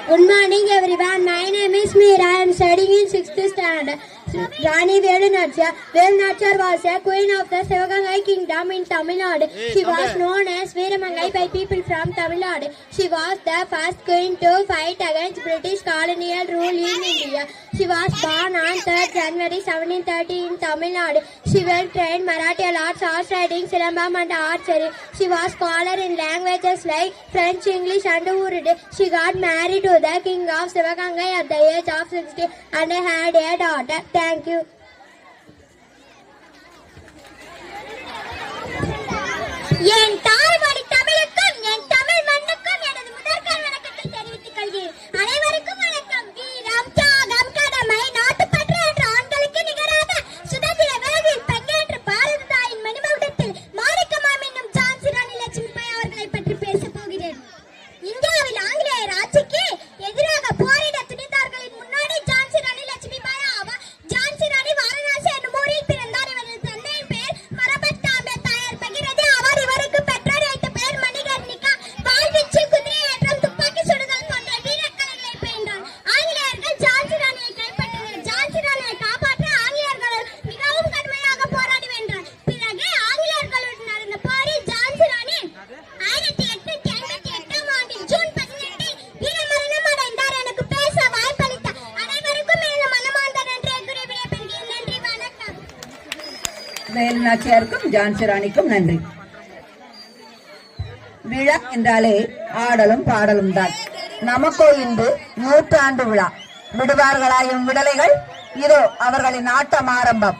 Good morning everyone. My name is Meera. I am studying in 6th standard. Rani Velu Nachar. Velu Nachar was a queen of the Sivagangai kingdom in Tamil Nadu. She was known as Veeramangai by people from Tamil Nadu. She was the first queen to fight against British colonial rule in India. She was born on 3rd January 1730 in Tamil Nadu. She well trained Marathi arts, horse riding, Silambam and archery. She was scholar in languages like French, English and Urdu. She got married to the king of Sivagangai at the age of 60 and had a daughter. Thank you. என் தாய்மொழி தமிழுக்கும் என் தமிழ் மண்ணுக்கும் எனது முதற்கண் வணக்கத்தை தெரிவித்துக் கொள்கிறேன். அனைவருக்கும் வணக்கம். வீரம், தியாகம், கடமை, நாட்டுப்பற்று என்ற ஆண்களுக்கு நிகராக சுதந்திர வேள்வியில் பங்கேற்று பாரத தாயின் மணிமகுடத்தில் மாணிக்கமாம் என்னும் ஜான்சி ராணி லட்சுமிபாய் அவர்களை பற்றி பேசப் போகிறேன். இந்தியாவில் ஆங்கிலேயர் ஆட்சிக்கு எதிராக போரிட துணிந்தார்களின் முன்னாடி ஜான்சி ராணி லட்சுமிபாய் ஆவார். ஜான்சி ராணி வாரணாசி என்னும் ஊரில் பிறந்தார். இவரது தந்தையின் பெயர் மரபத்தாம்பே தாயார் பகிரதி ஆவார். இவருக்கு பெற்றோர் வைத்த பெயர் மணிகர்ணிகா. வாழ்வீச்சு, குதிரை ஏற்றம், துப்பாக்கி சுடுதல் போன்ற வீரக்கலைகளை பயின்றார். ஆங்கிலேயர்கள் ஜான்சி ராணியை கைப்பற்றினர். ஜான்சி ராணியை காப்பாற்ற ஆங்கிலேயர்கள் மிகவும் கடுமையாக போராடி வென்றார். பிறகு ஆங்கிலேயர்களுடன் நடந்த போரில் ஜான்சி ராணி 1858 ஆண்டில் ஜூன் 18 வீரமரணம் அடைந்தார். எனக்கு பேச வாய்ப்பளித்த அனைவருக்கும் எனது மனமார்ந்த நன்றியை கூறி விடைபெறுகிறேன். நன்றி, வணக்கம். வேலு நாச்சியாருக்கும் ஜான்சி ராணிக்கும் நன்றி. விழா என்றாலே ஆடலும் பாடலும் தான். நமக்கோ இன்று 100 ஆண்டு விழா. விடுவார்களாயும் விடலைகள், இதோ அவர்களின் ஆட்டம் ஆரம்பம்.